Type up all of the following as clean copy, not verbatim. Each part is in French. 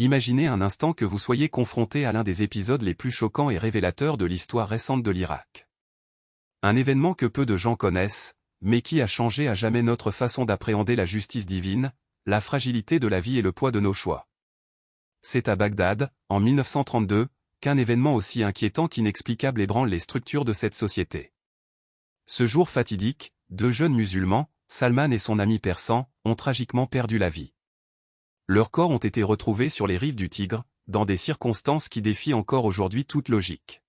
Imaginez un instant que vous soyez confronté à l'un des épisodes les plus choquants et révélateurs de l'histoire récente de l'Irak. Un événement que peu de gens connaissent, mais qui a changé à jamais notre façon d'appréhender la justice divine, la fragilité de la vie et le poids de nos choix. C'est à Bagdad, en 1932, qu'un événement aussi inquiétant qu'inexplicable ébranle les structures de cette société. Ce jour fatidique, deux jeunes musulmans, Salman et son ami persan, ont tragiquement perdu la vie. Leurs corps ont été retrouvés sur les rives du Tigre, dans des circonstances qui défient encore aujourd'hui toute logique.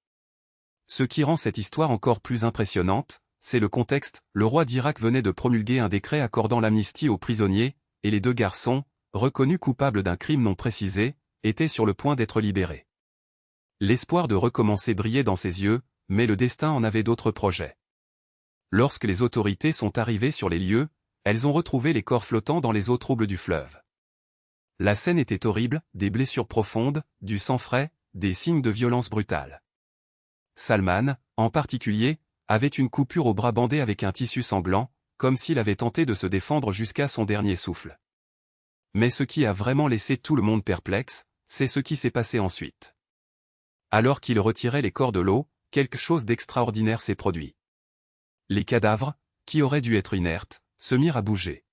Ce qui rend cette histoire encore plus impressionnante, c'est le contexte. Le roi d'Irak venait de promulguer un décret accordant l'amnistie aux prisonniers, et les deux garçons, reconnus coupables d'un crime non précisé, étaient sur le point d'être libérés. L'espoir de recommencer brillait dans ses yeux, mais le destin en avait d'autres projets. Lorsque les autorités sont arrivées sur les lieux, elles ont retrouvé les corps flottants dans les eaux troubles du fleuve. La scène était horrible, des blessures profondes, du sang frais, des signes de violence brutale. Salman, en particulier, avait une coupure au bras bandé avec un tissu sanglant, comme s'il avait tenté de se défendre jusqu'à son dernier souffle. Mais ce qui a vraiment laissé tout le monde perplexe, c'est ce qui s'est passé ensuite. Alors qu'il retirait les corps de l'eau, quelque chose d'extraordinaire s'est produit. Les cadavres, qui auraient dû être inertes, se mirent à bouger.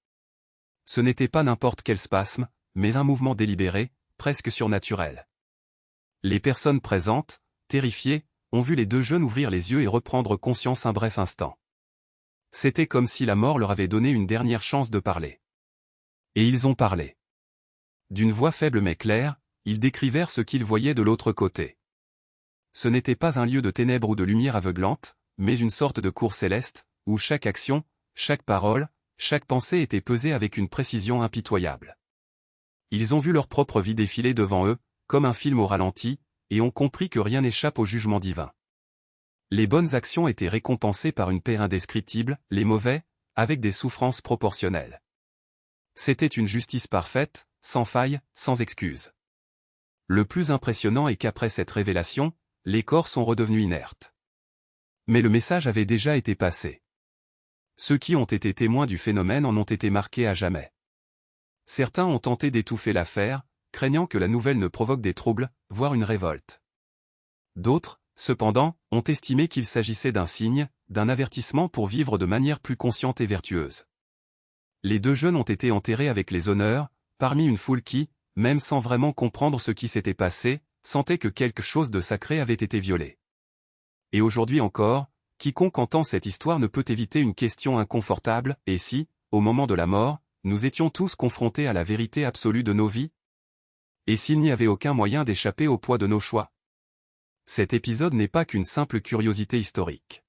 Ce n'était pas n'importe quel spasme, mais un mouvement délibéré, presque surnaturel. Les personnes présentes, terrifiées, ont vu les deux jeunes ouvrir les yeux et reprendre conscience un bref instant. C'était comme si la mort leur avait donné une dernière chance de parler. Et ils ont parlé. D'une voix faible mais claire, ils décrivèrent ce qu'ils voyaient de l'autre côté. Ce n'était pas un lieu de ténèbres ou de lumière aveuglante, mais une sorte de cour céleste, où chaque action, chaque parole, chaque pensée était pesée avec une précision impitoyable. Ils ont vu leur propre vie défiler devant eux, comme un film au ralenti, et ont compris que rien n'échappe au jugement divin. Les bonnes actions étaient récompensées par une paix indescriptible, les mauvais, avec des souffrances proportionnelles. C'était une justice parfaite, sans faille, sans excuse. Le plus impressionnant est qu'après cette révélation, les corps sont redevenus inertes. Mais le message avait déjà été passé. Ceux qui ont été témoins du phénomène en ont été marqués à jamais. Certains ont tenté d'étouffer l'affaire, craignant que la nouvelle ne provoque des troubles, voire une révolte. D'autres, cependant, ont estimé qu'il s'agissait d'un signe, d'un avertissement pour vivre de manière plus consciente et vertueuse. Les deux jeunes ont été enterrés avec les honneurs, parmi une foule qui, même sans vraiment comprendre ce qui s'était passé, sentait que quelque chose de sacré avait été violé. Et aujourd'hui encore, quiconque entend cette histoire ne peut éviter une question inconfortable, et si, au moment de la mort, nous étions tous confrontés à la vérité absolue de nos vies? Et s'il n'y avait aucun moyen d'échapper au poids de nos choix? Cet épisode n'est pas qu'une simple curiosité historique.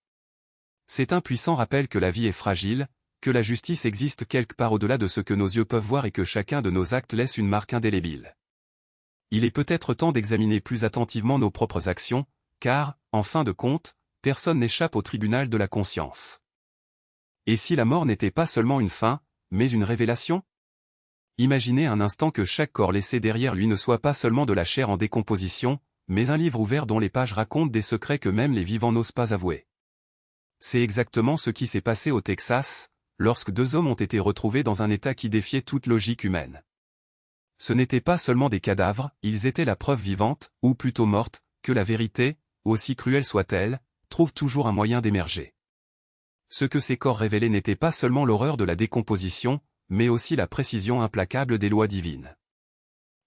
C'est un puissant rappel que la vie est fragile, que la justice existe quelque part au-delà de ce que nos yeux peuvent voir et que chacun de nos actes laisse une marque indélébile. Il est peut-être temps d'examiner plus attentivement nos propres actions, car, en fin de compte, personne n'échappe au tribunal de la conscience. Et si la mort n'était pas seulement une fin, mais une révélation? Imaginez un instant que chaque corps laissé derrière lui ne soit pas seulement de la chair en décomposition, mais un livre ouvert dont les pages racontent des secrets que même les vivants n'osent pas avouer. C'est exactement ce qui s'est passé au Texas, lorsque deux hommes ont été retrouvés dans un état qui défiait toute logique humaine. Ce n'étaient pas seulement des cadavres, ils étaient la preuve vivante, ou plutôt morte, que la vérité, aussi cruelle soit-elle, trouve toujours un moyen d'émerger. Ce que ces corps révélaient n'était pas seulement l'horreur de la décomposition, mais aussi la précision implacable des lois divines.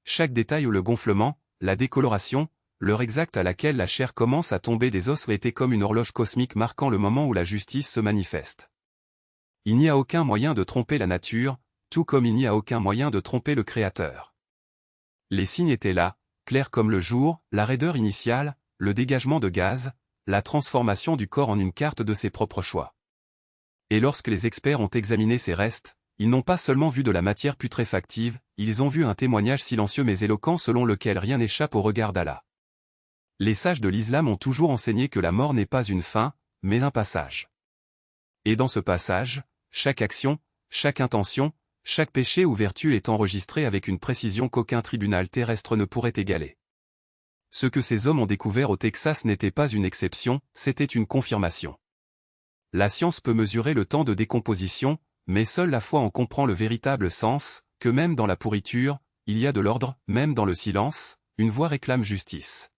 Chaque détail, le gonflement, la décoloration, l'heure exacte à laquelle la chair commence à tomber des os était comme une horloge cosmique marquant le moment où la justice se manifeste. Il n'y a aucun moyen de tromper la nature, tout comme il n'y a aucun moyen de tromper le Créateur. Les signes étaient là, clairs comme le jour, la raideur initiale, le dégagement de gaz, la transformation du corps en une carte de ses propres choix. Et lorsque les experts ont examiné ces restes, ils n'ont pas seulement vu de la matière putréfactive, ils ont vu un témoignage silencieux mais éloquent selon lequel rien n'échappe au regard d'Allah. Les sages de l'islam ont toujours enseigné que la mort n'est pas une fin, mais un passage. Et dans ce passage, chaque action, chaque intention, chaque péché ou vertu est enregistré avec une précision qu'aucun tribunal terrestre ne pourrait égaler. Ce que ces hommes ont découvert au Texas n'était pas une exception, c'était une confirmation. La science peut mesurer le temps de décomposition, mais seule la foi en comprend le véritable sens, que même dans la pourriture, il y a de l'ordre, même dans le silence, une voix réclame justice.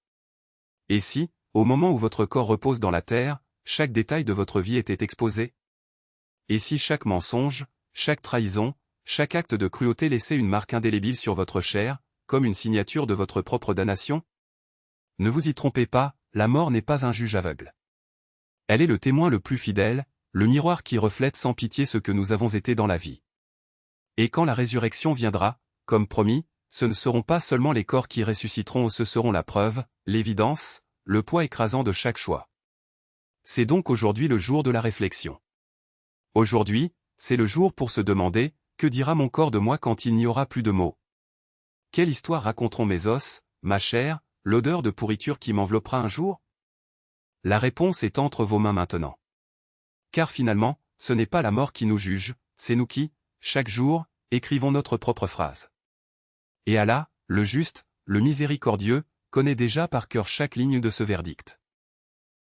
Et si, au moment où votre corps repose dans la terre, chaque détail de votre vie était exposé? Et si chaque mensonge, chaque trahison, chaque acte de cruauté laissait une marque indélébile sur votre chair, comme une signature de votre propre damnation? Ne vous y trompez pas, la mort n'est pas un juge aveugle. Elle est le témoin le plus fidèle, le miroir qui reflète sans pitié ce que nous avons été dans la vie. Et quand la résurrection viendra, comme promis, ce ne seront pas seulement les corps qui ressusciteront, ce seront la preuve, l'évidence, le poids écrasant de chaque choix. C'est donc aujourd'hui le jour de la réflexion. Aujourd'hui, c'est le jour pour se demander, que dira mon corps de moi quand il n'y aura plus de mots? Quelle histoire raconteront mes os, ma chair, l'odeur de pourriture qui m'enveloppera un jour? La réponse est entre vos mains maintenant. Car finalement, ce n'est pas la mort qui nous juge, c'est nous qui, chaque jour, écrivons notre propre phrase. Et Allah, le juste, le miséricordieux, connaît déjà par cœur chaque ligne de ce verdict.